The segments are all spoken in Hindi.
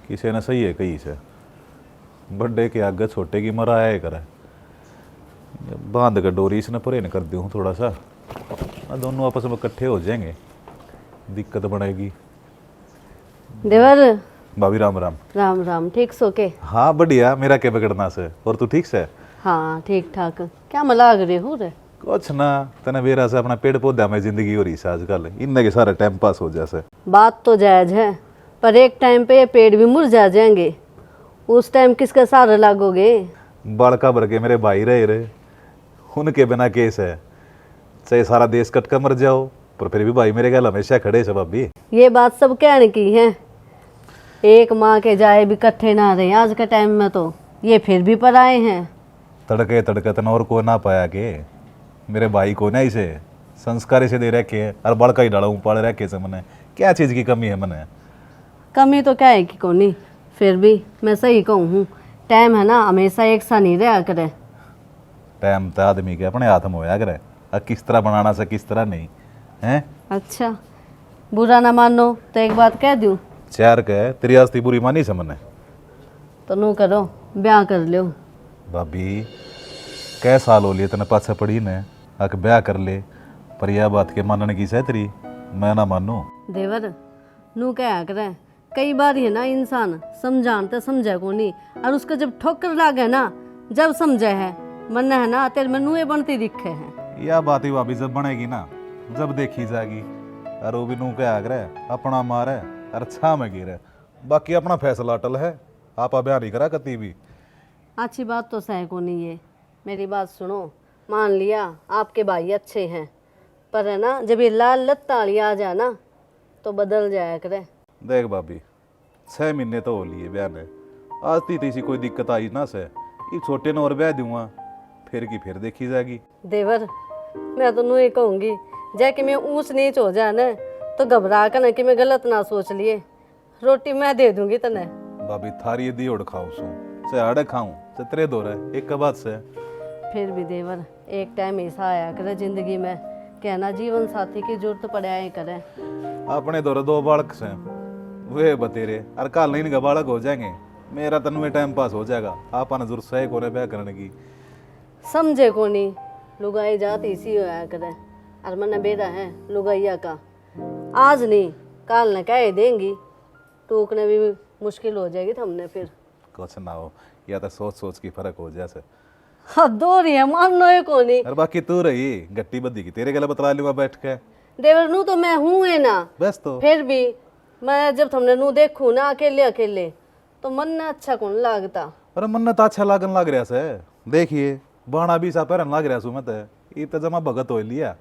किसी ने सही है कही से, बड़े के आगे छोटे की मराया है करे, बांध कर डोरी इसने परे न कर दूँ थोड़ा सा, दोनों आपस में इकट्ठे हो जाएंगे, दिक्कत बनेगी। देवर भाभी राम राम। राम राम, ठीक सो के? हाँ बढ़िया, मेरा क्या बिगड़ना से, और तू ठीक से? हाँ ठीक ठाक। क्या मलाग रहे हो रे? कुछ ना, तेने बेरा से अपना पेड़ पौधा में जिंदगी हो रही है आजकल, इनने के सारा टाइम पास हो जैसे। बात तो जायज है, पर एक टाइम पे ये पेड़ भी मुरझा जाएंगे, उस टाइम किसका सहारा लागोगे? बड़का भर के मेरे भाई रहे, उनके बिना केस है, चाहे सारा देश कट कर मर जाओ, पर फिर भी भाई मेरे गल हमेशा खड़े से भाभी। ये बात सब कहने की है, एक माँ के जाए भी इकट्ठे ना रहे आज के टाइम में, तो ये फिर भी पराए हैं। तड़के तड़के तन और को ना पाया के मेरे भाई को ना इसे संस्कार से दे रखे है, और बड़का ही डाला पाल रखे से मने, क्या चीज़ की कमी है मने? कमी तो क्या है कि कोनी, फिर भी मैं सही कहूँ हूँ, टाइम है ना हमेशा एक सा नहीं रहा करे। टाइम तो आदमी के अपने हाथ में होया करे, और किस तरह बनाना से किस तरह नहीं है। अच्छा, बुरा ना मानो तो एक बात कह दूँ, चार के तेरी आस्ती बुरी मानी से मने? तो नू करो, ब्याह कर लो। भाभी कै साल हो लिए तेने पाछे पड़ी ने, अक ब्याह कर ले, पर यह बात के मानने की सह तेरी, मैं ना मानू। देवर नू क्या करे, कई बार है ना इंसान समझान तो समझे को नहीं, और उसका जब ठोकर लागे ना जब समझे है, मन है ना तेरे में नुए बनती दिखे है। यह बात ही भाभी जब बनेगी ना, जब देखी जाएगी। और वो भी नू क्या करे, अपना मारे और छा में गिरे, बाकी अपना फैसला अटल है, आप ब्याह नहीं करा कती भी। अच्छी बात तो सह को नहीं है, मेरी बात सुनो, मान लिया आपके भाई अच्छे हैं, पर है ना जब ये लाल लत्ताली आ जाए ना तो बदल जाया करे। देख भाभी 6 महीने तो हो लिए ब्याह ने, आज तीसी कोई दिक्कत आई ना से, ये छोटे ने और ब्याह दूंगा, फिर की फिर देखी जाएगी। देवर मैं तो नू ही कहूँगी, जाके मैं ऊंच नीच हो जाए ना तो घबरा कर ना कि मैं गलत ना सोच लिए, रोटी मैं दे दूंगी तने। भाभी थारी दी उड़ खाऊं सू, से आड़े खाऊं से तेरे दो रहे एक बात से। फिर भी देवर एक टाइम ऐसा आया करे जिंदगी में, कहना जीवन साथी की जरूरत पड़े आए करे। अपने दौरे 2 बालक से वे बतेरे, और कल नहीं इनका बालक हो जाएंगे, मेरा तन में टाइम पास हो जाएगा, आप जरूर सही को ब्याह करने की। समझे को नहीं, लुगाई जात इसी होया करे, और मन बेरा है लुगाइया का, आज नहीं काल न कह देंगी, टूकने भी मुश्किल हो जाएगी हमने फिर। कुछ ना हो, या तो सोच सोच की फर्क हो जैसे। हाँ दो रही है मानो है को नहीं। और बाकी तू रही गट्टी बद्दी की तेरे गले बतला लूंगा बैठ के। देवर नू तो मैं हूँ है ना, बस तो फिर भी मैं जब तुमने नू देखू ना अकेले अकेले तो मन ना अच्छा कौन लागता। अरे मन तो अच्छा लागन लग रहा से, देखिए बाणा भी सा पैरन लग रहा सू मत, ये तो जमा भगत हो लिया।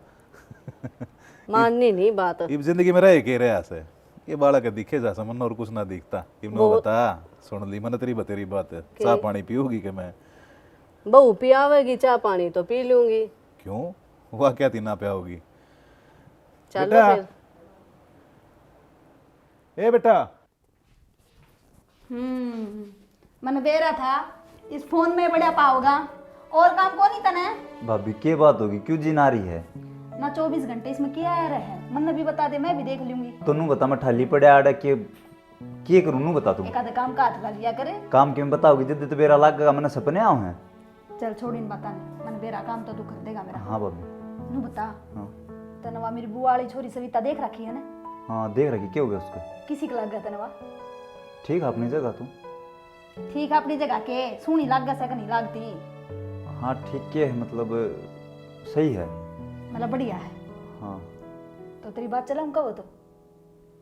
माननी नहीं बात। इब जिंदगी में रह के रहा से, ये बालक दिखे जा मन और कुछ ना दिखता। इब्नो बता, सुन ली मन तेरी बतेरी बात, चाय पानी पियोगी कि मैं? बहू पियावेगी चाय पानी तो पी लूंगी। क्यों, वह क्या तीना पियाओगी? चलो बेटा, फिर। ए बेटा। मन बेरा था इस फोन में बड़ा पाओगा, और काम को नहीं तने। भाभी के बात होगी, क्यों जी नारी है ना 24 घंटे इसमें क्या आ रहा है, मन भी बता दे मैं भी देख लूंगी। तनु बता, मैं ठाली पड़े आड़ा के करूँ नू बता। तुम एक आधे काम का हाथ लगा लिया करे। काम क्यों बताओगी, जिद तो बेरा लाग मैंने सपने आओ हैं। चल छोड़ इन बता, मन बेरा काम तो तू कर देगा मेरा। हाँ भाभी। नू बता, हाँ तनवा मेरी बुआ वाली छोरी सविता देख रखी है ना? हाँ देख रखी, क्या हो गया उसको? किसी का लग गया तनवा? ठीक है अपनी जगह तुम। ठीक है अपनी जगह के, सुनी लग गया सक नहीं लागती। हाँ ठीक है, मतलब सही है, मतलब बढ़िया है। हाँ तो तेरी बात चला कब तो?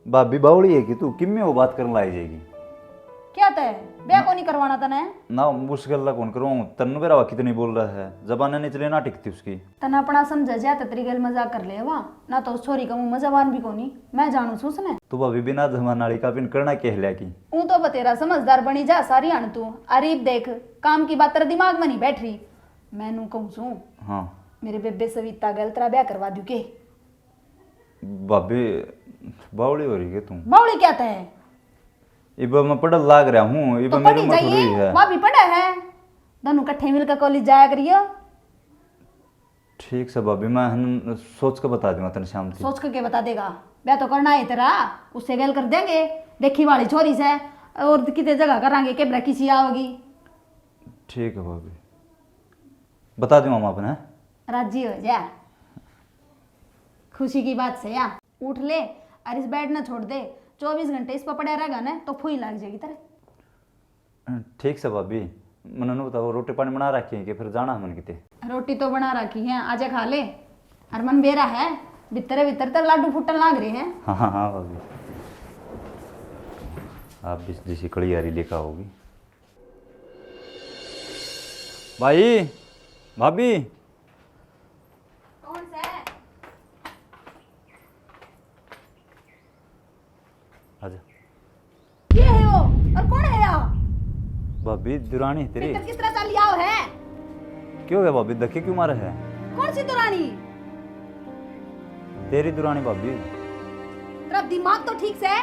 भाभी बावड़ी है कि तू किम में वो बात करने लाई जाएगी? क्या तय ब्याह को नहीं करवाना तने? ना उस गल्ला कौन करूँ, तन्नू बेरा कितनी बोल रहा है, जबान नहीं चले ना टिकती उसकी। तना अपना समझ जा तरी गल मजाक कर ले वहाँ ना, तो छोरी का मुँह मजाबान भी कोनी मैं जानू सूस ने। तू भाभी बिना जमान नाली का पिन करना कह लिया की। ऊ तो बतेरा समझदार बनी जा सारी अण तू। अरीब देख काम की बात तेरे दिमाग में नहीं बैठ रही। मैं नू कहूँ सू हाँ मेरे बेबे सविता गल तेरा ब्याह करवा दू के। भाभी बावड़ी हो रही है तुम। बावड़ी क्या तय? इब मैं पढ़ लाग रहा हूँ, इब तो मेरी पढ़ी उम्र थोड़ी जाइए, है। वहाँ भी पढ़ा है, दोनों कट्ठे मिलकर कॉलेज जाया करियो। ठीक से भाभी, मैं सोच के बता दूंगा तेरे शाम की। सोच के बता देगा, ब्याह तो करना है तेरा, उससे गल कर देंगे। देखी वाली छोरी से और कितने जगह करांगे कैमरा किसी आओगी। ठीक है भाभी, बता दूँ हम अपने। राजी हो जा, खुशी की बात से या उठ ले और इस बेड ना छोड़ दे। 24 घंटे इस पर पड़ा रहेगा ना तो फुई लग जाएगी तेरे। ठीक से भाभी, मैंने नहीं बताओ रोटी पानी बना रखी है कि फिर जाना मन किते। रोटी तो बना रखी है, आजा खा ले। और मन बेरा है भीतर भीतर तो लाडू फुटन लाग रहे हैं। हाँ हाँ हाँ भाभी, आप भी जैसी कड़ी यारी लेकर आओगी। भाई भाभी, कौन सा है? आजा। ये है वो, और कौन है यहाँ? भाभी दुरानी है तेरी। किस तरह चल आओ है? क्यों गया भाभी, धक्के क्यों मारे है? कौन सी दुरानी? तेरी दुरानी भाभी। तेरा दिमाग तो ठीक से है?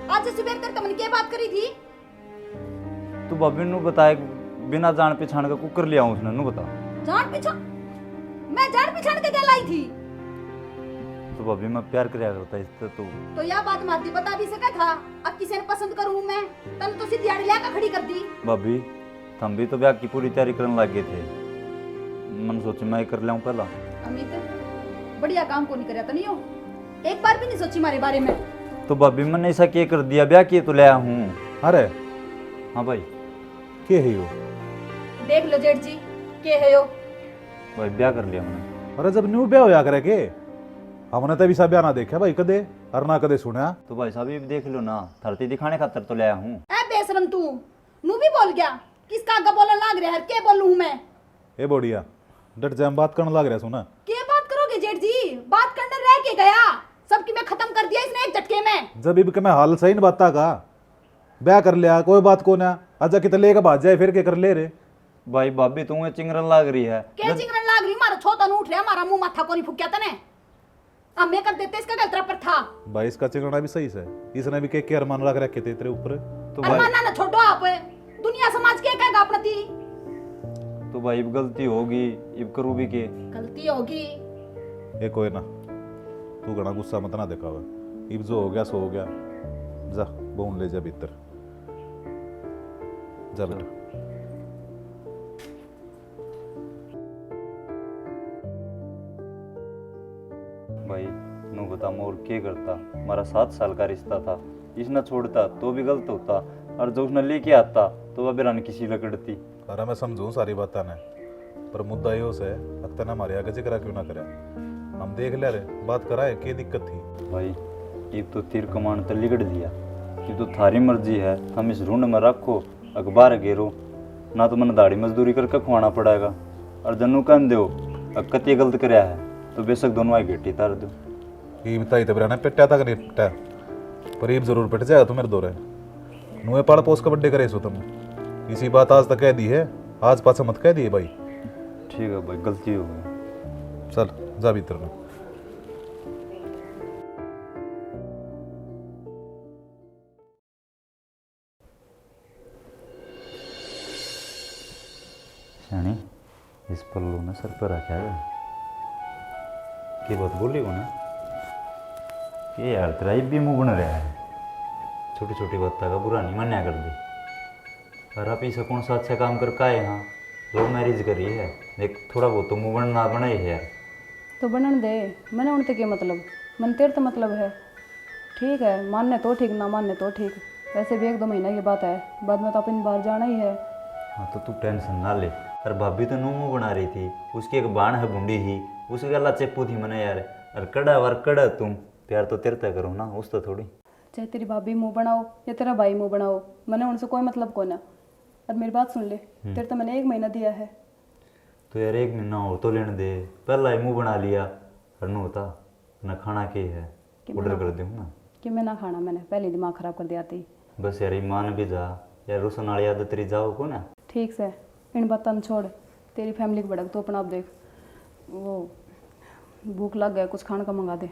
आज से सुबह तक तुमने क्या बात करी थी? तू भाभी नु बताए बिना जान पहचान का कुकर ले आऊं उसने नु बता। जान पहचान? मैं जान पहचान के क्या लाई थी? तो भाभी मैं प्यार करया करता इससे तो यह बात माती बता भी सका था। अब किसे ने पसंद करूं मैं? तन तो सीधी आड़ी लाकर खड़ी कर दी। भाभी हम भी तो ब्याह की पूरी तैयारी करने लगे थे। मन सोचे मैं कर लाऊं पहला। अमित बढ़िया काम को नहीं करया तो नहीं हो, एक बार भी नहीं सोची हमारे बारे में। तो भाभी मैंने ऐसा क्या कर दिया, ब्याह किए तो ले आया हूँ। अरे हाँ भाई, के है यो? देख लो जेठ जी के है यो। भाई ब्याह कर लिया मैंने। अरे जब न्यू ब्याह होया करे के हमने तभी सा ब्याह ना देखा भाई कदे और ना कदे सुना। तो भाई साहब ये भी देख लो ना, धरती दिखाने खातर तो ले आया हूँ। ए बेशरम तू नू भी बोल गया, किसका आगे बोलने लाग रहा है? के बोलूं मैं? ए बोडिया डट जाम बात करने लग रहा सुना। के बात करोगे जेठ जी? बात करने रह के गया, सबकी मैं खत्म कर दिया इसने एक झटके में। जब इब के मैं हाल सही न बाता का ब्याह कर लिया कोई बात को ना अच्छा कितने लेके भाज जाए फिर के कर ले रे। भाई भाभी तुम्हें चिंगरन लाग रही है। के चिंगरन लाग रही? मारा छोटा न उठ रहा, हमारा मुंह माथा को नहीं फुकिया तने। अब मैं कर देते इसका गलतरा पर था। भाई इसका चिंगड़ा भी सही से इसने भी के अरमान रख रखे थे तेरे ऊपर। तो भाई अरमाना ना छोड़ो आप, दुनिया समाज के कहेगा अपना ती। तो भाई अब गलती होगी, इब करूँ भी के। गलती होगी। ये कोई ना तू घना गुस्सा मत ना दिखावा, इब जो हो गया सो हो गया। जा बोन ले जा भीतर जा बेटा। भाई नु बता मोर क्या करता, हमारा 7 साल का रिश्ता था, इसने छोड़ता तो भी गलत होता, और जो उसने लेके आता तो वह बिरान किसी लगड़ती। अरे मैं समझूं सारी बातें ने पर मुद्दा यो से अक्ता ना मारे आगे जिक्र क्यों ना करे। हम देख ले रे बात कराए क्या दिक्कत थी। भाई ये तो तीर कमान तो लिगड़ दिया कि तो थारी मर्जी है, हम इस रूंड में रखो अखबार घेरो ना, तो मैंने दाढ़ी मजदूरी करके खुआना पड़ेगा। और जन्नू कह दो अक्कत ये गलत कराया है तो बेशक दोनों आई घेटी तार दो। ये बताई तो बिराने पिट्टा तक नहीं पिट्टा पर ये जरूर पिट जाएगा तू मेरे दौरे नुए पाड़ पोस कबड्डे करे सो तुम। इसी बात आज तक कह दी है, आज पाछा मत कह दिए भाई। ठीक है भाई, गलती हो गई। चल जा भीतर में। शानी इस पल्लू ने सर पर रखा है कि बात बोली को ना कि यार तेरा ये भी मुंह बन रहा है, छोटी छोटी बातों का बुरा नहीं मान्या कर दी। और आप इसे कौन सा अच्छा काम कर का है यहाँ लव मैरिज करी है, देख थोड़ा बहुत तो मुंह बनना बना ही है यार। तो बनन दे, मैंने उनसे क्या मतलब, मन तेरे तो मतलब है। ठीक है मानने तो ठीक ना मानने तो ठीक, वैसे भी 1-2 महीने की बात है, बाद में तो अपनी बाहर जाना ही है। हाँ तो तू टेंशन ना ले। और भाभी तो मुंह बना रही थी, उसकी एक बाण है बूंदी ही, उसकी गला चेपू थी मैंने यार। और कड़ा वर कड़ा तुम प्यार तो तेरे तक करो ना, उस तो थोड़ी। चाहे तेरी भाभी मुंह बनाओ या तेरा भाई मुंह बनाओ, मैंने उनसे कोई मतलब को ना। और मेरी बात सुन ले, तेरे तो मैंने 1 महीना दिया है। तो यार 1 महीना और तो लेने दे, पहला ही मुंह बना लिया। और नो होता ना खाना के है ऑर्डर कर दूँ ना कि मैं ना खाना, मैंने पहले दिमाग खराब कर दिया थी। बस यार ईमान भी जा यार, रोशन वाली आदत तेरी जाओ को ना। ठीक से इन बातों छोड़, तेरी फैमिली को भड़क तो अपना आप देख। वो भूख लग गया, कुछ खाने का मंगा दे।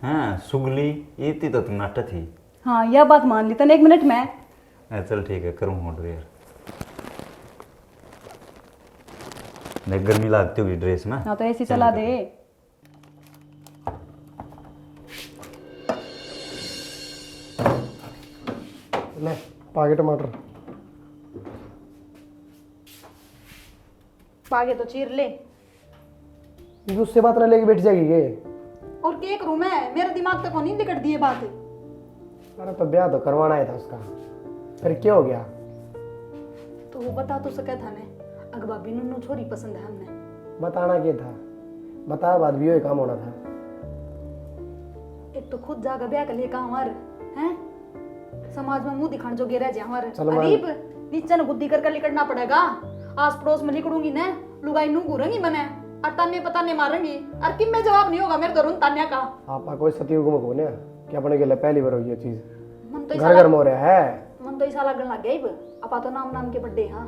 हाँ सुगली इतनी तो तुम नाटा थी। हाँ यह बात मान ली तने 1 मिनट में। चल ठीक है करूँ ऑर्डर यार। देख गर्मी लगती होगी ड्रेस में। हाँ तो ऐसी चला दे। ले पागे टमाटर। पागे तो चीर ले। ये उससे बात ना लेके बैठ जाएगी के? और क्या करूं मैं, मेरा दिमाग तक नहीं निकट दिए बात। अरे तो ब्याह तो करवाना ही था उसका, फिर क्या हो गया? तो वो बता तो सके था ने, अग भाभी नुनू छोरी पसंद है हमने। बताना क्या था, बताया बाद भी वही काम होना था। एक तो खुद जाकर ब्याह कर लिए कहाँ हमारे हैं, समाज में मुंह दिखाने जो गिरा जाए हमारे। चलो मैं- अरीब नीचे न बुद्धि करके लिकड़ना पड़ेगा। आस पड़ोस में लिकड़ूंगी ना, लुगाई नू घूरेंगी मैंने, और ताने पताने मारेंगी, और किम में जवाब नहीं होगा मेरे तो रुन तान्या का। आपा कोई सतयुग में कोने कि अपने के लिए पहली बार हुई ये चीज, मन तो घर घर में हो रहा है। मन तो ऐसा लगने लग गया इब। अपा तो नाम नाम के बड्डे हाँ,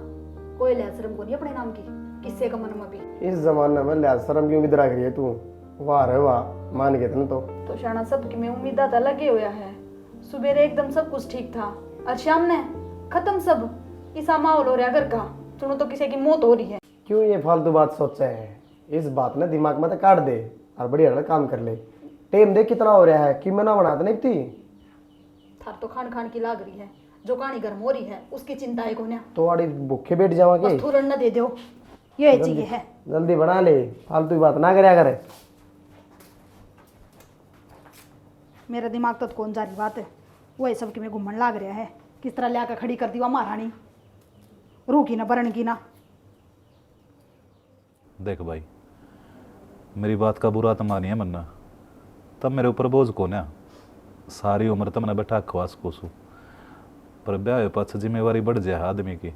कोई लिहाज शर्म को नहीं अपने नाम की, किससे का मन में भी। इस जमाने में लिहाज शर्म क्यों किधर आ गई है तू? वाह रे वाह, मान गए थे ना तो शाना सब में उम्मीदा था लगे हुआ है। सुबेरे एकदम सब कुछ ठीक था, और शाम ने खत्म सब। ऐसा माहौल हो रहा है घर का, सुनो तो किसी की मौत हो रही है। क्यों ये फालतू बात सोचा है? इस बात ने दिमाग में तो काट दे और बढ़िया ना काम कर ले। टेम देख कितना हो रहा है कि मना बनाते नहीं थी। थार तो खान खान की लाग रही है, जो कहानी गर्म हो रही है उसकी चिंता है कोने। तो आड़ी भूखे बैठ जावांगे। बस थोड़ा न दे दो, ये चाहिए है। जल्दी बना ले, फालतू की बात ना करया करे। मेरा दिमाग तो कौन जा रही बात है, वही सब की में घूमन लाग रहा है। किस तरह लिया खड़ी कर दी वह महारानी, रू की ना बरण की ना। देख भाई, मेरी बात का बुरा तो मानिए मन्ना, तब मेरे ऊपर बोझ को ना, सारी उम्र तो मैंने बैठा खवास कोसू, पर ब्याह पास जिम्मेवारी बढ़ जाए आदमी की,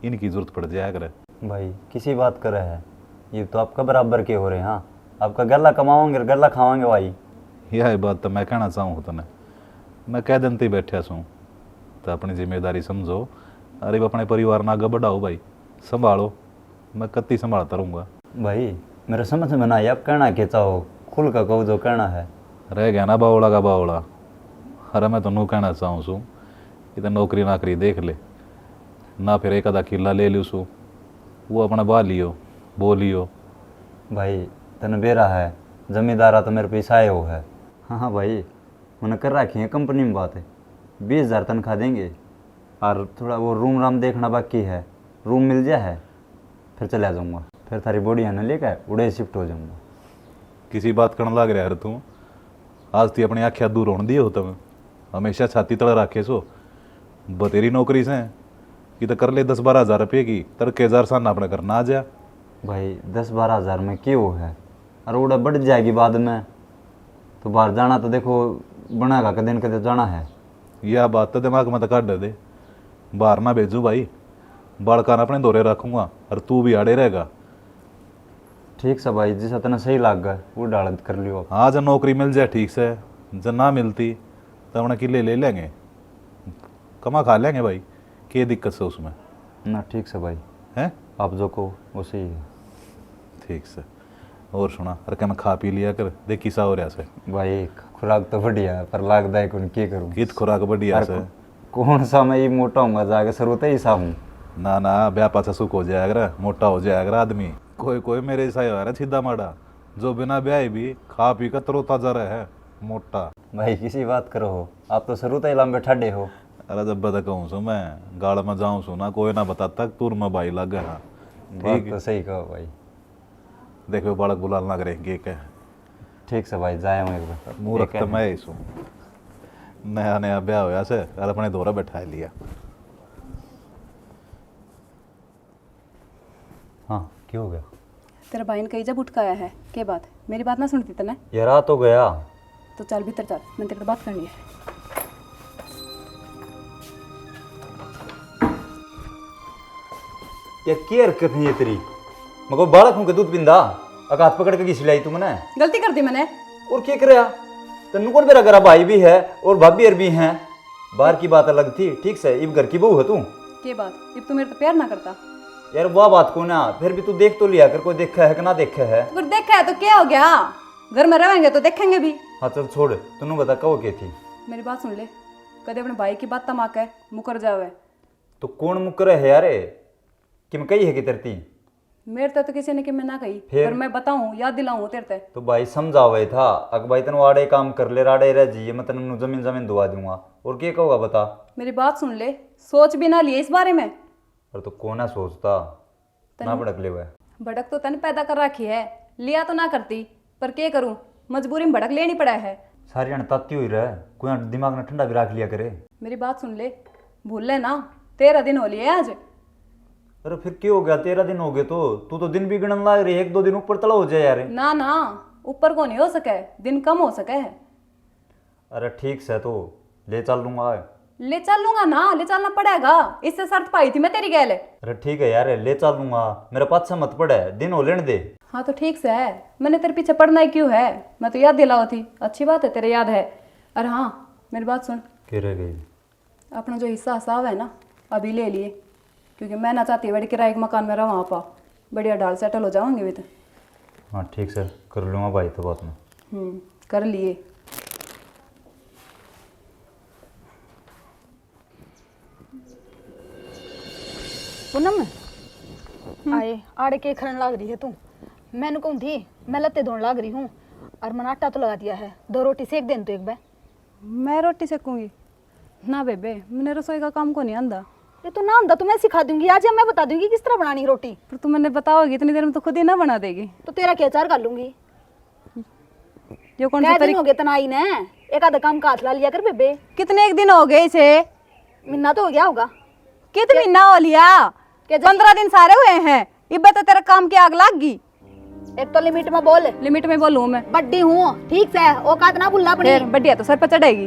इनकी जरूरत पड़ जाया करे। भाई किसी बात कर रहे हैं, ये तो आपका बराबर के हो रहे हैं। हाँ, आपका गला कमाओगे गला खाओगे भाई। यह बात तो मैं कहना चाहूँ तने, मैं कह दिन ते बैठा सूँ तो अपनी जिम्मेदारी समझो, अरे अपने परिवार ना आगे बढ़ाओ भाई, संभालो। मैं कत्ती संभालता रहूँगा भाई मेरे समझ में ना आया, आप कहना क्या चाहो, खुल का कहो जो कहना है। रह गया ना बावड़ा का बावड़ा। अरे मैं तो नू कहना चाहूँ सूँ कि तो नौकरी नाकरी देख ले ना, फिर एक आधा किला ले लूँ सू, वो अपना बा लियो बो लियो। भाई तन बेरा है, जमींदारा तो मेरे पैसा आए हो है। हाँ हाँ भाई, मैंने कर रखी है कंपनी में बात है, 20,000 तनख्वाह देंगे, और थोड़ा वो रूम राम देखना बाकी है, रूम मिल जाए है फिर चला जाऊँगा, फिर थारी बॉडी है ना लेकर उड़े शिफ्ट हो जाऊँगा। किसी बात करने लग रहा है तू, आज ती अपनी आख्या दूर होने दिए हो तुम, हमेशा छाती तले रखे सो। बतेरी नौकरी से कि तो कर ले 10-12 हज़ार रुपये की, तड़के 1000 साना अपने करना आ जा। भाई 10-12 हज़ार में क्यों है, और उड़ा बढ़ जाएगी बाद में, तो बाहर जाना तो देखो बनाएगा कदे न कदे जाना है। यह बात तो दिमाग में तो काट दे, बाहर ना भेजू भाई, बाड़कान अपने दौरे रखूँगा और तू भी आड़े रहेगा। ठीक से भाई, जिस इतना सही लग गया वो डाल कर लियो। हाँ, जब नौकरी मिल जाए ठीक से, जब ना मिलती तो अपने किले ले लेंगे, कमा खा लेंगे भाई, क्या दिक्कत से उसमें ना। ठीक से भाई, हैं? आप जो को वो सही है। ठीक से। और सुना, अरे क्या मैं खा पी लिया कर, देख किसा हो रहा से भाई खुराक तो बढ़िया है, पर लागदा है कौन क्या करूँ। गीत खुराक बढ़िया से। कौन सा मैं ये मोटा हूँगा जाके सरुत ही सा हूँ। ना ना, ब्याह पाछा सुख हो जाएगा, मोटा हो जाएगा आदमी। कोई कोई मेरे ऐसा ही हो रहा है सीधा माड़ा, जो बिना ब्याह भी खा पी कर तरोताजा रहे है, मोटा। भाई किसी बात करो हो, आप तो सरुत ही लंबे ठंडे हो। अरे जब बता कहूँ सो मैं गाड़ में जाऊँ सो ना, कोई ना बताता तूर में भाई लग गया। बात तो सही कहो भाई। देखो बालक बुलाल ना करेंगे क्या, ठीक से भाई, जाए हूँ एक बार। मूर्ख तो मैं ही सू, नया नया ब्याह होया से और अपने दौरा बैठा लिया। हाँ क्या हो गया? तेरा भाई ने कही जब उठकाया है, क्या बात है? मेरी बात ना सुनती तने? यार आ तो गया। तो चल भीतर चल, मैंने तेरे से बात करनी है। यार क्या हरकत नहीं है तेरी, मगर बालक हूँ के दूध पिंदा, अगर हाथ पकड़ के की सिलाई तू मैंने गलती कर दी मैंने। और क्या कर तेन कौन मेरा घर भाई भी है और भाभी और भी हैं, बाहर की बात अलग थी, ठीक से इब घर की बहू है तू। क्या बात, अब तू मेरे तो प्यार ना करता? यार वह बात को ना, फिर भी तू देख तो लिया कर, कोई देखा है कि ना देखा है। अगर देखा है तो क्या हो गया, घर में रहेंगे तो देखेंगे भी। हाँ चल छोड़, तूने बता कहो क्या थी। मेरी बात सुन ले, कदे अपने भाई की बात तमाक है मुकर जावे। तो कौन मुकर है यार, कि मैं कही है कि तरती? मेरे तो किसी ने कि मैं ना कही, फिर? पर मैं बताऊं, याद दिलाऊं तेरे ते। तो भाई समझावे था अक भाई तेन वाड़े काम कर ले राड़े रह जी मैं तेन जमीन जमीन दुआ दूंगा और क्या कहोगा बता। मेरी बात सुन ले, सोच भी ना लिए इस बारे में। पर तो कौन है सोचता ना भड़क ले हुआ है। भड़क तो तने पैदा कर रखी है, लिया तो ना करती, पर क्या करूं, मजबूरी में भड़क लेनी पड़ा है। सारी अण ताती हुई रहे कोई दिमाग में ठंडा भी रख लिया करे। मेरी बात सुन ले, भूल ले ना, 13 दिन हो लिए आज। अरे फिर क्या हो गया 13 दिन हो गए तो तू तो दिन भी गिनन लाग रही है 1-2 दिन ऊपर तला हो जाए यार। ना ना, ऊपर को नहीं हो सके, दिन कम हो सके है। अरे ठीक से तो ले चल लूंगा। ले चल लूंगा ना, ले चलना पड़ेगा, इससे शर्त पाई थी मैं तेरी गैल। अरे ठीक है यार ले चल लूंगा मेरे पास से मत पड़े दिन हो लेने दे। हाँ तो ठीक से है, मैंने तेरे पीछे पड़ना ही क्यों है, मैं तो याद दिलाओ थी, अच्छी बात है तेरे याद है। अरे हाँ मेरी बात सुन, क्या रह गई। अपना जो हिस्सा हिसाब है ना अभी ले लिए, क्योंकि मैं ना चाहती बड़ी किराए के मकान में रहा वहाँ पा, बढ़िया डाल सेटल हो जाऊंगी भी तो। हाँ ठीक से कर लूँगा भाई तो बात में। कर लिए। पूनम आए आड़े के खरन लाग रही है तू। मैंने कहूँ थी मैं लत्ते धोने लाग रही हूँ और मैंने आटा तो लगा दिया है, 2 रोटी सेक देन तो एक बार। मैं रोटी सेकूंगी ना बेबे, मैंने रसोई का काम को नहीं आंदा। ये तो ना आंदा तो मैं सिखा दूंगी, आज मैं बता दूंगी किस तरह बनानी रोटी। पर तू मैंने बताओगी इतनी देर में तो खुद ही ना बना देगी। तो तेरा क्या चार कर लूंगी। जो कौन सा कै दिन तरीका, हो गए तनाई ने, एक आधा काम का हाथ ला लिया कर बेबे। कितने एक दिन हो गए इसे, महीना तो हो गया होगा। कितनी ना हो लिया, 15 दिन सारे हुए हैं, इब्बे तो तेरा काम की आग लाग गई। एक तो लिमिट में बोल। लिमिट में बोलूं मैं, बड्डी हूँ ठीक से, औकात ना भूलना पड़ी। फिर बढ़िया तो सर पर चढ़ेगी।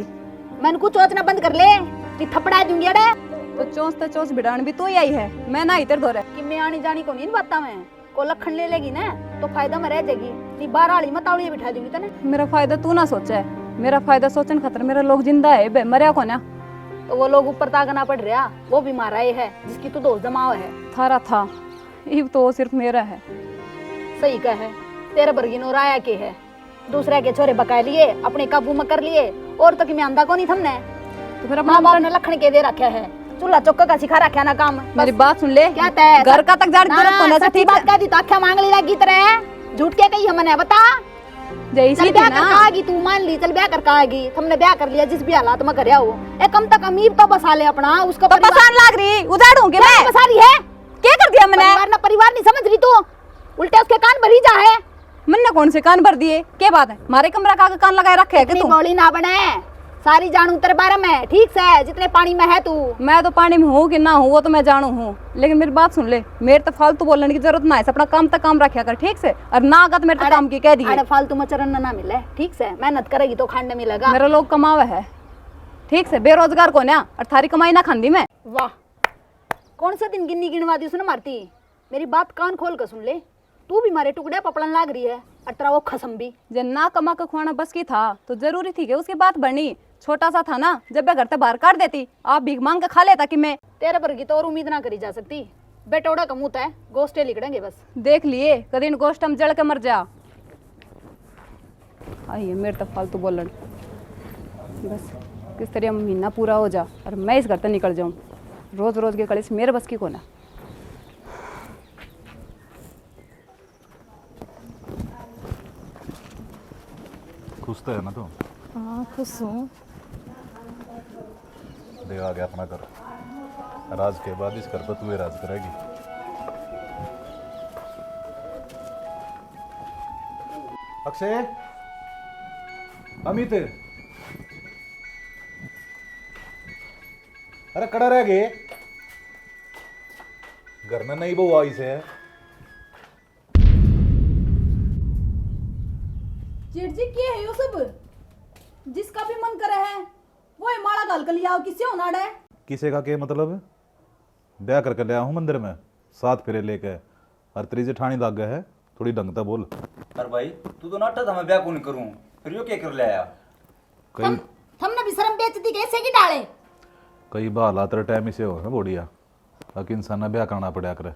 मैंने कुछ सोचना बंद कर ले कि थपड़ा दूंगी अड़े। तो चौंस बिड़ान भी तो ही आई है, मैं ना इधर धोरे। कि मैं आनी जानी को नहीं बाता में को लखन ले लेगी ना तो फायदा में रह जाएगी, नहीं 12 वाली मत आवली बिठा दूंगी तने। मेरा फायदा तू ना सोचा है, मेरा फायदा सोचन खतर मेरा लोग जिंदा है बे, मरिया को ना। तो वो लोग ऊपर ताकना पड़ रहा, वो भी मारा है जिसकी तू दोस्त जमाव है। थारा था ये तो सिर्फ मेरा है। सही कहे, तेरे बरगिन और आया के है, दूसरे के छोरे बका लिए अपने काबू में कर लिए, और तो कि मैं आंदा को नहीं थमने। तो फिर माँ बाप ने लखन के दे रखा है, चूल्हा चौका का सिखा रखा ना काम। मेरी बात सुन ले, क्या तय घर का तक जाने की जरूरत होने से सच्ची ठीक बात कह दी तो आख्या मांग ली लगी तरह, झूठ के कही हमने बता। जैसी चल थी ब्याह कर ना, कहागी तू, मान ली चल ब्याह कर कहागी, तुमने ब्याह कर लिया जिस भी हालात में करया हो, ए कम तक अमीर तो बसा ले अपना, उसको तो पसंद लाग रही उजाड़ूंगी मैं। बसा रही है, क्या कर दिया मैंने, परिवार ना परिवार नहीं समझ रही तू, उल्टे उसके कान भरी जा है। मैंने कौन से कान भर दिए, क्या बात है, मारे कमरा का कान लगाए रखे है कि इतनी तू। बोली ना बने, सारी जानू तेरे बारे में ठीक से, जितने पानी में है तू। मैं तो पानी में हूँ कि ना हूँ वो तो मैं जानू हूँ, लेकिन मेरी बात सुन ले, मेरे तो फालतू बोलने की जरूरत ना है, अपना काम तक काम रखा कर ठीक से, और ना अगर मेरे तो काम की कह दिए। अरे फालतू में चरण ना मिले ठीक से, मेहनत करेगी तो खाने मिलेगा। मेरा लोग कमावा है ठीक से, बेरोजगार को ना, और थारी कमाई ना खांदी मैं। वाह, कौन सा दिन गिन्नी गिनवा दी उसने मारती। मेरी बात कान खोल कर सुन ले, तू भी मारे टुकड़े पपड़न लाग रही है, और तेरा वो खसम भी। जब ना कमा के खुआना बस की था तो जरूरी थी कि उसकी बात बढ़नी, छोटा सा था ना, जब मैं घर से बाहर काट देती आप भीख मांग के खा लेता कि मैं। तेरे पर की तो और उम्मीद ना करी जा सकती, बेटोड़ा का मुंह है, गोश्ते लिखड़ेंगे बस। देख लिए कदी इन गोश्त हम जड़ के मर जा। आइए मेरे तक फालतू बोलन, बस किस तरह महीना पूरा हो जा और मैं इस घर से निकल जाऊं, रोज रोज के कड़ी से मेरे बस की को ना। खुश तो है ना तू। हाँ खुश हूँ। दे आ गया अपना घर, राज के बाद इस घर पर तू ही राज करेगी। अक्षय, अमित, अरे कड़ा रह गए, घर में नहीं बहू आई से। जेठ जी क्या है यो सब, जिसका भी मन करे है वो ही माला घाल कर लिया, किसी हो नाड़ा है। किसे का के मतलब, ब्याह करके ले आया हूँ मंदिर में 7 फेरे लेके, और तेरी जेठानी दाग गया है, थोड़ी ढंग से बोल। अरे भाई तू तो नाटक था मैं ब्याह कौन करूं, फिर यो क्या कर ले आया। कई हमने भी शर्म बेइज्जती कैसे की डाले। कई बार तेरे टाइम इसे हो बोड़िया, ताकि इंसान ने ब्याह करना पड़ा करे,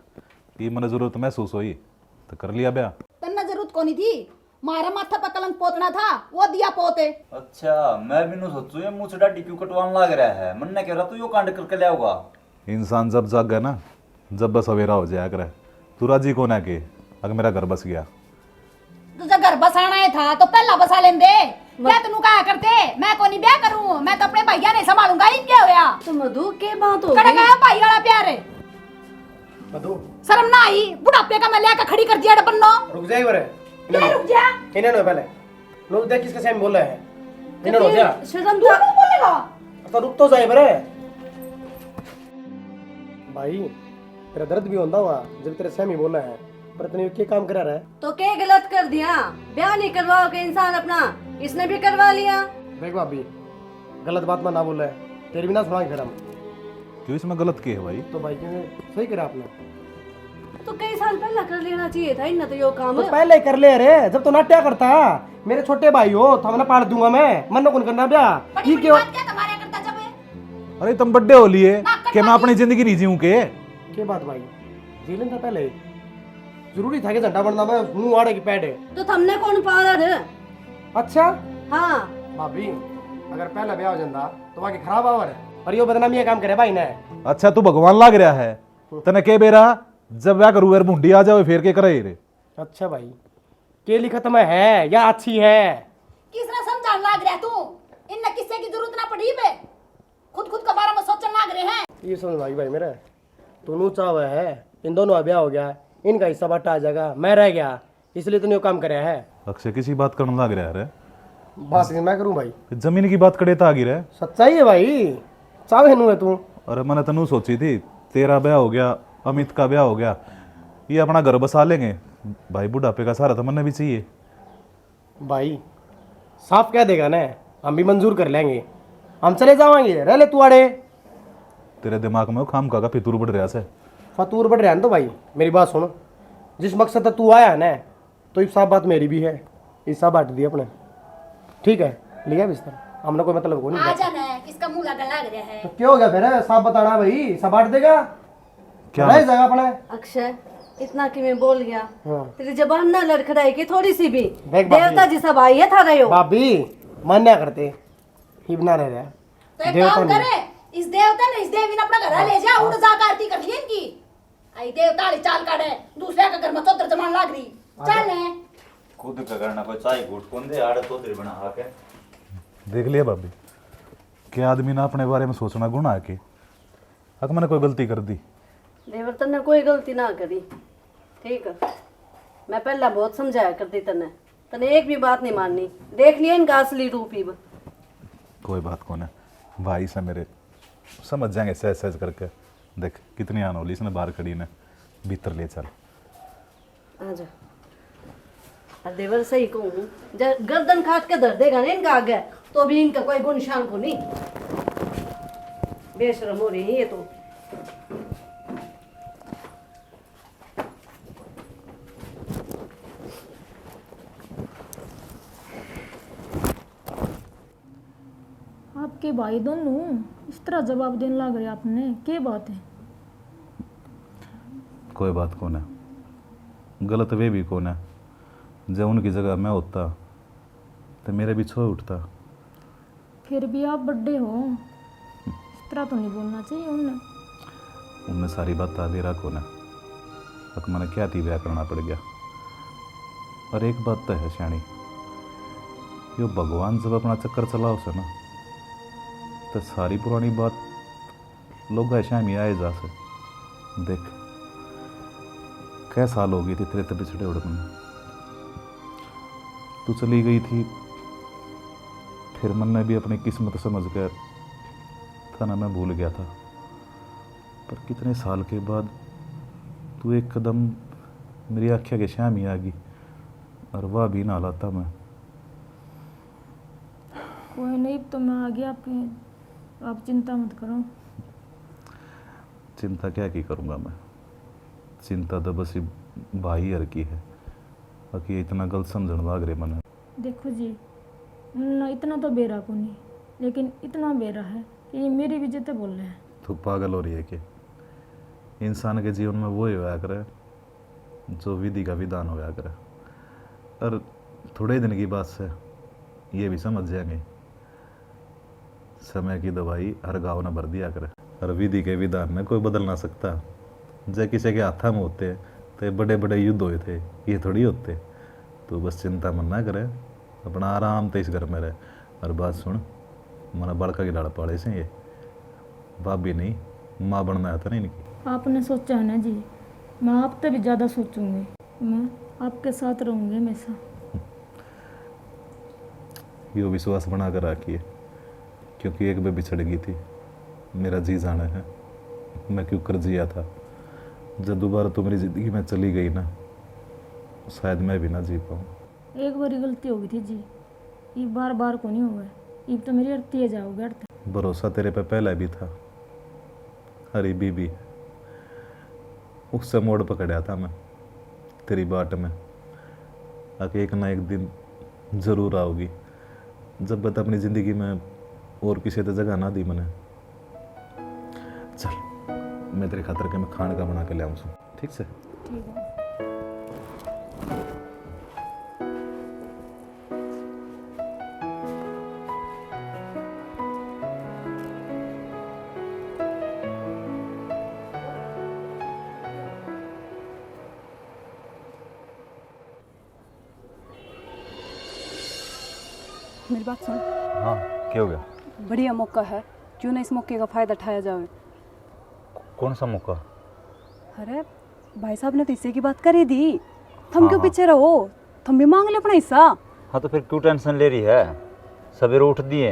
ये मन जरूरत महसूस हुई तो कर लिया ब्याह। तन्ना जरूरत कोनी थी, मारा माथा पर कलंक पोतना था, वो दिया पोते। अच्छा मैं भी नु सोचू ये मुंह से डाटी क्यों कटवान लाग रहा है, मन ने कह रहा तू यो कांड करके ले आओगा। इंसान जब जाग गया ना, जब बस सवेरा हो जाया करे, तू राजी कौन है कि अगर मेरा घर बस गया? तुझे घर बसाना ही था तो पहला बसा लेंदे। क्या तू कहा करते मैं को नहीं ब्याह करूं, मैं तो अपने भैया ने संभालूंगा। ही क्या होया तो मधु के बात हो कड़ा गई? गया भाई वाला प्यार है। मधु शर्म ना आई, बुढ़ापे का मैं लेकर खड़ी कर दिया डबन्नो। रुक जा इवरे क्या रुक जा? इन्हें नो पहले लोग देख किसके सेम बोल रहे हैं। इन्हें नो जा शर्म तू था। क्यों बोलेगा? तो रुक तो जा इवरे भाई, तेरा दर्द भी होता हुआ जब तेरे सेम ही बोला है, पर इतने क्या काम करा रहा है? तो क्या गलत कर दिया? ब्याह नहीं करवाओ के इंसान अपना, इसने भी करवा लिया। देख भाभी, गलत बात में ना बोल रहा है, तेरी भी ना सुनाएंगे फिर हम। क्यों इसमें गलत किया है भाई? तो भाई क्यों सही करा आपने? तो कई साल पहले कर लेना चाहिए था इन तो यो काम। तो पहले कर ले रे, जब तो नाट्या करता मेरे छोटे भाई हो तो हमने पाड़ दूंगा मैं, मन कौन करना ब्याह? बड़ी ये बड़ी क्यों बात क्या तुम्हारे करता जब है? अरे तुम बड्डे हो लिए कि मैं अपनी जिंदगी नहीं जीऊं के? क्या बात भाई, जी लेना पहले जरूरी था कि झंडा बनना मैं मुंह आड़े की पैड है। तो तुमने कौन पाला रे? अच्छा हाँ भाभी, अगर पहला ब्याह हो जाता तो बाकी खराब आवर है, और यो बदनामी काम करे भाई ने। अच्छा तू भगवान लाग रहा है, तने के बेरा जब ब्याह करू मुंडी आ जाओ फिर के करे रे? अच्छा भाई, के लिखत में है या अच्छी है? किसने समझाने लाग रहा तू? इन किस्से की जरूरत ना पड़ी बे, खुद खुद के बारे में सोचने लाग रहे हैं। ये समझ भाई मेरा, तू नू चाव है इन दोनों का ब्याह हो गया, इनका हिस्सा बटा आ जाएगा, मैं रह गया, इसलिए तूने काम करे है। अक्षय किसी बात करने लग रहा है? बात मैं करूं भाई? जमीन की बात करे तो आ गई रे। सच्चाई है भाई, चावे नू है तू। अरे मैंने तनु सोची थी तेरा ब्याह हो गया, अमित का ब्याह हो गया, ये अपना घर बसा लेंगे भाई, बुढ़ापे का सहारा तो मन भी चाहिए। भाई साफ कह देगा ना, हम भी मंजूर कर लेंगे, हम चले जाएंगे, रह ले तू आड़े। तेरे दिमाग में खाम का फितूर बढ़ रहा है। फतूर बढ़ रहा है तो भाई मेरी बात सुनो, जिस मकसद तक तू आया है ना, तो ये सब बात मेरी भी है, हिस्सा बांट दिया अपने, ठीक है? लिया बिस्तर, हमने कोई मतलब को नहीं। आ जाना है, किसका मुंह लगा लाग रहा है? तो क्या हो गया फिर? साफ बताना भाई, सब बांट देगा क्या रह जाएगा अपने। अक्षय इतना कि मैं बोल गया, हाँ। तेरी जबान ना लड़खड़ाएगी थोड़ी सी भी। देख बाबी। देवता जी सब आई है था रहे हो। भाभी मन ना करते ही बना रह रहा है। तो एक देवता काम नहीं। करे, इस देवता ने इस देवी ने अपना घर ले जा, उड़ जा का आरती कर ली इनकी। आई देवता वाली चाल काटे, दूसरे का घर में चौधर जमान लाग रही। चल ले खुद का करना कोई चाय घूट कौन दे आड़े तो तेरे बना हाके। देख लिया भाभी, क्या आदमी ना अपने बारे में सोचना गुनाह है कि अगर मैंने कोई गलती कर दी? देवर्तन ने कोई गलती ना करी, ठीक है? मैं पहला बहुत समझाया करती तने, तने एक भी बात नहीं माननी। देख लिया इनका असली रूप ही। कोई बात कौन है भाई से मेरे, समझ जाएंगे सहज सहज करके। देख कितनी अनहोली इसने बाहर खड़ी ने, भीतर ले चल। आजा। और देवर सही कहूँ, जब गर्दन काट के धर देगा ना इनका आगे, तो भी इनका कोई गुण शान को नहीं। बेशरम हो रही है ये तो। आपके भाई दोनों इस तरह जवाब देने लग रहे आपने, क्या बात है? कोई बात कौन है, गलत वे भी कौन है? जब उनकी जगह मैं होता तो मेरे भी छोड़ उठता। फिर भी आप बड़े हो, इस तरह तो नहीं बोलना चाहिए उन्हें। उनने सारी बात आ दे रहा कौन है, अक मैंने क्या थी ब्याह करना पड़ गया। और एक बात तो है श्याणी, यो भगवान जब अपना चक्कर चलाओ से ना, तो सारी पुरानी बात लोग ऐसा ही आए जा से। देख कै साल हो गई थी तेरे तब पिछड़े उड़न, तू चली गई थी, फिर मन ने भी अपनी किस्मत समझ कर था ना, मैं भूल गया था। पर कितने साल के बाद तू एक कदम मेरी आँखें के शाम ही आ गई, और वह भी ना लाता मैं। कोई नहीं, तो मैं आ गया आपके, आप चिंता मत करो। चिंता क्या की करूँगा मैं, चिंता तो बस भाई हर की है, बाकी इतना गलत समझने लग रहे मन। देखो जी, ना इतना तो बेरा को नहीं, लेकिन इतना बेरा है कि ये मेरी भी जिते बोल रहे हैं। तू पागल हो रही है कि इंसान के जीवन में वो ही होया करे जो विधि का विधान होया करे, और थोड़े दिन की बात से ये भी समझ जाएंगे समय की दवाई हर गाँव ने भर दिया करे, और विधि के विधान में कोई बदल ना सकता। जब किसी के हाथा में होते तो बड़े बड़े युद्ध हुए थे, ये थोड़ी होते। तू बस चिंता मन ना करे, अपना आराम से इस घर में रहे। और बात सुन, हमारा बड़का की लाड़ पाड़े से ये भाभी नहीं माँ बनना आता नहीं इनकी। आपने सोचा है ना जी, मैं आप तो भी ज़्यादा सोचूंगी, मैं आपके साथ रहूंगी हमेशा। यो विश्वास बना कर रखी है, क्योंकि एक बार बिछड़ गई थी, मेरा जी जाना है, मैं क्यों कर जिया था। जब दोबारा तो मेरी ज़िंदगी में चली गई ना, शायद मैं भी ना जी पाऊँ। एक बारी गलती हो गई थी जी, ये बार बार को नहीं हुआ है, ये तो मेरी अर्थी है जाओगे अर्थ। भरोसा तेरे पे पहले भी था, हरी बीबी उससे मोड़ पकड़ा था मैं तेरी बाट में, आके एक ना एक दिन ज़रूर आओगी, जब बता अपनी ज़िंदगी में और किसी तो जगह ना दी मैंने। चल मैं तेरे खातर के मैं खाने का बना के ले आऊँ, ठीक से? ठीक है। मेरी बात सुन, हाँ क्या हो गया? बढ़िया मौका है, क्यों ना इस मौके का फ़ायदा उठाया जाए। कौन सा मौका? अरे भाई साहब ने तो हिस्से की बात करी दी, तुम हाँ, क्यों हाँ। पीछे रहो, तुम भी मांग ले अपना हिस्सा। हाँ तो फिर क्यों टेंशन ले रही है? सवेरे उठ दिए,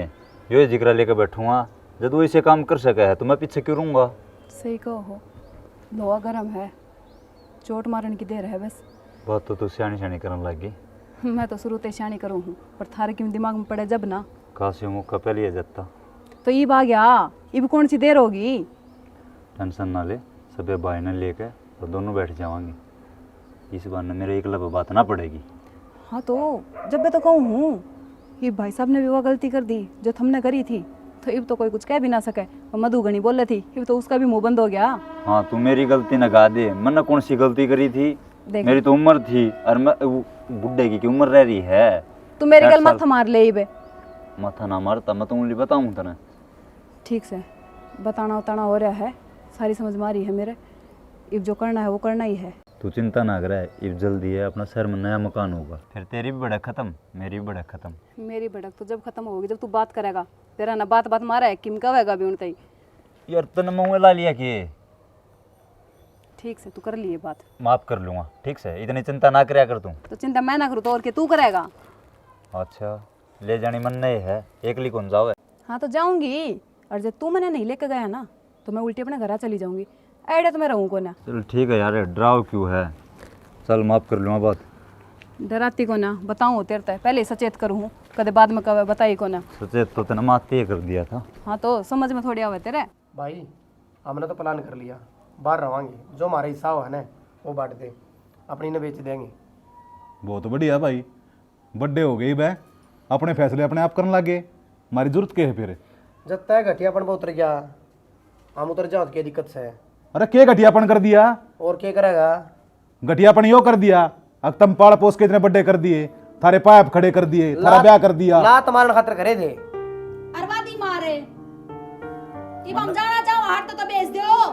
यो जिक्र लेकर बैठूंगा, जब वो इसे काम कर सका है तो मैं पीछे क्यों रहूँगा? सही कहो, लोहा गर्म है, चोट मारने की देर है बस। बात तो तू सियानी सियानी करने लग गई। मैं तो शुरू से शानी करूँ हूँ, पर थारे की दिमाग में पड़े जब ना, काशी मौका पहले जत्ता। तो ईब आ गया, ईब कौन सी देर होगी। टेंशन ना ले, सबे भाई ने लेकर और दोनों बैठ जावांगे, इस बार न मेरे एकला पे बात ना पड़ेगी। हाँ तो जब मैं तो कहूँ हूँ, ये भाई साहब ने भी वो गलती कर दी जो हमने करी थी, तो इब तो कोई कुछ कह भी ना सके। और मधु गणी बोल रही थी, इब तो उसका भी मुंह बंद हो गया। हाँ तू मेरी गलती न गा दे, मैंने कौन सी गलती करी थी? देख। मेरी तो उम्र थी, और मैं बुढ़े की उम्र रह रही है। तू मेरे 60 गल माथा मार ले इबे। माथा ना मारता, मैं तो उंगली बताऊँ तने। ठीक से बताना उताना हो रहा है, सारी समझ में आ रही है मेरे, इब जो करना है वो करना ही है। तू चिंता ना करे, इब जल्दी है, अपना शहर में नया मकान होगा, फिर तेरी भी बड़क खत्म, मेरी भी बड़क खत्म। मेरी भड़क तो जब खत्म होगी जब तू बात करेगा, तेरा ना बात बात मारा है, किम का होगा भी उनते ही। यार तने मुँह ला लिया कि ठीक से तू कर लिए बात, माफ कर लूँगा, ठीक से, इतनी चिंता ना करया कर तू। तो चिंता मैं ना करूँ तो और क्या तू करेगा। अच्छा ले जानी मन नहीं है, एकली कौन जाओ? हाँ तो जाऊंगी, और जब तू मैंने नहीं लेकर गया ना तो मैं उल्टी अपने घर चली जाऊंगी, ऐडे तो मैं रहूँ को ना। चल ठीक है यार, डराओ क्यों है, चल माफ कर लूँगा बात। डराती को ना, बताऊँ तेरे तय पहले सचेत करूँ, कदे बाद में कवे बताई को ना। सचेत तो तेने माते कर दिया था। हाँ तो समझ में थोड़ी आवे तेरे। भाई हमने तो प्लान कर लिया, बाहर रवांगे, जो हमारा हिस्सा हुआ ना वो बांट दे, अपनी ने बेच देंगे। बहुत बढ़िया भाई, बड्डे हो गई बे, अपने फैसले अपने आप करने लगे, हमारी जरूरत क्या है फिर? जब तय घटियापन पर उतर गया, हम उतर जाओ तो क्या दिक्कत से है? अरे क्या घटियापन कर दिया? और क्या करेगा? घटियापन यो कर दिया, अब तुम पाल पोस के इतने बड्डे कर दिए, थारे पाइप खड़े कर दिए, थारा ब्याह कर दिया। लात मारने खातर करे थे। अरवादी मारे इब हम जाना चाहो हाट तो बेच दो।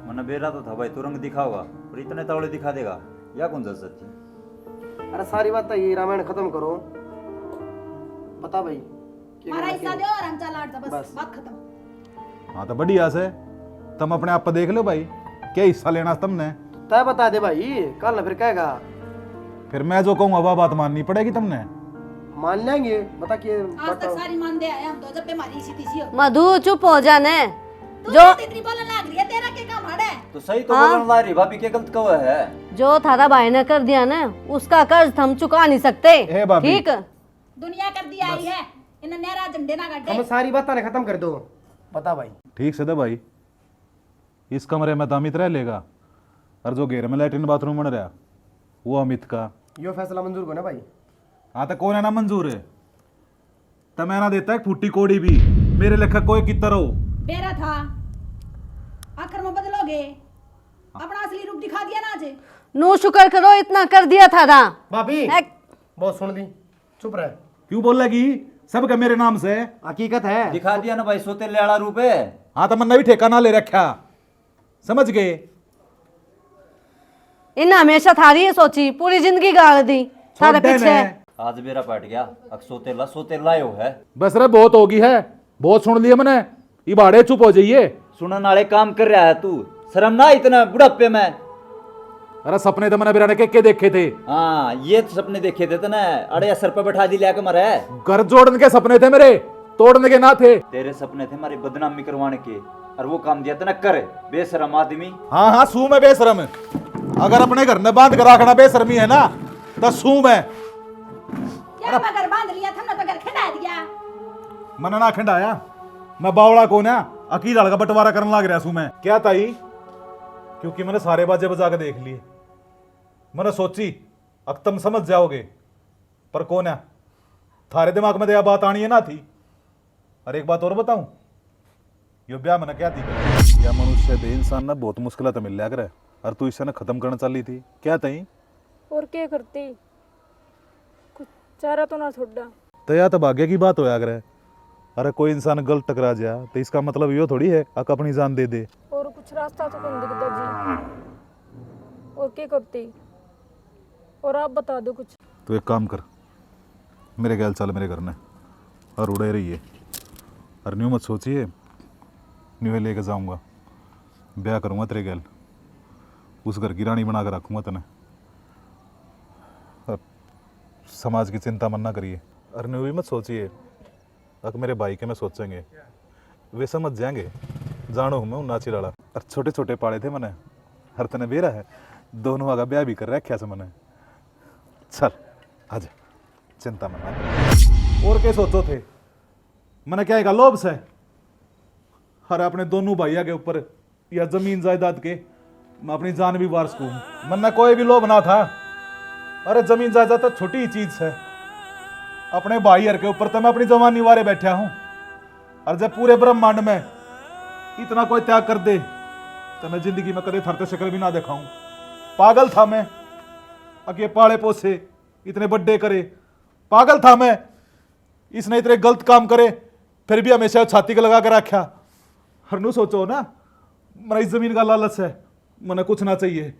मैंने बेरा तो था भाई, तू रंग दिखाओगा और इतने तवड़े दिखा देगा, या कौन सच सच्ची? अरे सारी बात तो ये रामायण खत्म करो, बता भाई हमारा हिस्सा दो और हम चल आट बस बात खत्म। हाँ तो बढ़िया से तुम अपने आप पर देख लो भाई, क्या हिस्सा लेना तुमने? तय बता दे भाई, कल ना फिर कहेगा। फिर मैं जो कहूँ अब बात माननी पड़ेगी तुमने। मान लेंगे, बता के आज तक सारी मान दे आए हम तो, जब पे हमारी इसी तीसी हो। मधु चुप हो जाने, तू जो तो इतनी बोलने लग रही है, तेरा क्या काम है? तो सही तो बोलने ला रही, भाभी क्या गलत कहा है? जो थारा भाई ने कर दिया ना, उसका कर्ज हम चुका नहीं सकते, ए भाभी। ठीक? दुनिया कर दी आई है, इन्हें नहरा झंडे ना हम गड्ढे। सारी बात खत्म कर दो, बता भाई। ठीक से दे भाई, इस कमरे में तो अमित रह लेगा, और जो घेर में लैट्रिन बाथरूम बन रहा वो अमित का। यो फैसला मंजूर को ना भाई? हाँ तो कौन है ना मंजूर है, तो मैं ना देता है फूटी कोड़ी भी, मेरे लेखा कोई कितना रहो। बेरा था आखिर में बदलोगे, अपना असली रूप दिखा दिया ना आज। नो शुक्र करो इतना कर दिया था ना। भाभी बहुत सुन दी, चुप रह। क्यों बोल लगी? सब का मेरे नाम से हकीकत है। दिखा दिया ना भाई, सोते लाड़ा रूप है। हाँ तो मैंने भी ठेका ना ले रखा, समझ गए? इन्हें हमेशा थारी ही सोची, पूरी जिंदगी गाड़ दी थारे छोड़ पीछे। देने। आज बेरा पट गया, अक सोतेला सोतेला यो है। बस रे बहुत होगी है, बहुत सुन लिया मैंने, ये बाड़े चुप हो जाइए। सुनने वाले काम कर रहा है तू, शर्म ना इतना बुढ़ापे में। अरे सपने तो मैंने बिरा ने के देखे थे। हाँ ये तो सपने देखे थे ना, अड़े सर पे बैठा दी लिया मरे। घर जोड़ने के सपने थे मेरे, तोड़ने के ना थे। तेरे सपने थे हमारी बदनामी करवाने के, और वो काम दिया था ना कर, बेशरम आदमी। हाँ हाँ सू में बेशरम। अगर अपने घर में बांध कर रखना बेशरमी है ना, तो सू में। क्या मगर बांध लिया था ना, तो घर खिला दिया। मैंने ना खंडाया, मैं बावड़ा कौन है, अकील का बंटवारा करने लग रहा सू मैं। क्या ताई? क्योंकि मैंने सारे बाजे बजा के देख लिए। मैंने सोची अब तुम समझ जाओगे, पर कौन है थारे दिमाग में तो यह बात आनी है ना थी। और एक बात और बताऊं, यो ब्याह मैंने क्या थी, या मनुष्य दे इंसान ना बहुत मुश्किल तो मिल लिया करे, और तू इससे ना खत्म करना चली थी। क्या तई? और क्या करती, कुछ चारा तो ना छोड़ा। तो या तो भाग्य की बात होया करे। अरे कोई इंसान गलत टकरा जा तो इसका मतलब यो थोड़ी है अक अपनी जान दे दे। और कुछ रास्ता तो कौन दिखता जी, और क्या करती, और आप बता दो कुछ। तो एक काम कर, मेरे गैल चल मेरे घर में, और उड़े रहिए, और न्यू मत सोचिए, न्यू लेके जाऊंगा, ब्याह करूंगा तेरे गैल, उस घर की रानी बना कर रखूंगा तने। और समाज की चिंता मन ना करिए, और न्यू भी मत सोचिए अक मेरे भाई के में सोचेंगे, वे समझ जाएंगे, जानो हूँ मैं नाची लाड़ा। और छोटे छोटे पाड़े थे मैंने, हर तने बेरा है, दोनों आगा ब्याह भी कर रखा से मैंने। चल आजा, चिंता मत कर। और क्या सोचो थे, मैंने क्या लोभ से हर अपने दोनों भाइयों के ऊपर या जमीन जायदाद के मैं अपनी जान भी वारस को, मन में कोई भी लोभ ना था। अरे जमीन जायदाद तो छोटी ही चीज है, अपने भाई हर के ऊपर तो मैं अपनी जवानी वारे बैठा हूं। और जब पूरे ब्रह्मांड में इतना कोई त्याग कर दे तो मैं जिंदगी में कदे थरते शक्ल भी ना दिखाऊं। पागल था मैं, अगे पाले पोसे इतने बड्डे करे, पागल था मैं, इसने इतने गलत काम करे फिर भी हमेशा छाती को लगा कर रखा। हर नु सोचो ना, मेरा इस जमीन का लालच है, मैंने कुछ ना चाहिए।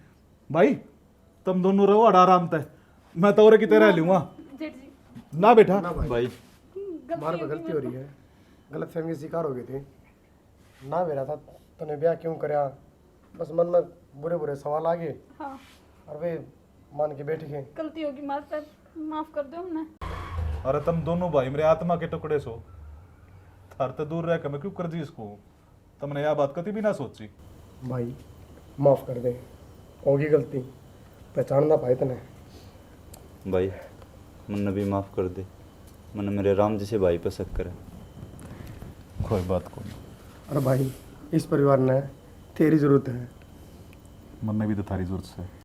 भाई तुम दोनों रहो आराम तय, मैं तो और कितने रह लूंगा ना बेटा। भाई हमारे पे गलती हो रही है, गलत फहमी का शिकार हो गए थे ना। मेरा था तूने ब्याह क्यों कराया, बस मन में बुरे बुरे सवाल आ गए। हाँ और वे मान के बैठ गए। गलती होगी मास्टर, माफ कर दो हमने। अरे तुम दोनों भाई मेरे आत्मा के टुकड़े सो, थार तो दूर रह के मैं क्यों कर दी इसको, तुमने यह बात कभी भी ना सोची। भाई माफ कर दे, होगी गलती, पहचान ना पाए तने। भाई मन भी माफ कर दे, मन मेरे राम जैसे भाई पे शक करे। कोई बात को नहीं, अरे भाई इस परिवार ने तेरी जरूरत है। मन में भी तो थारी जरूरत है।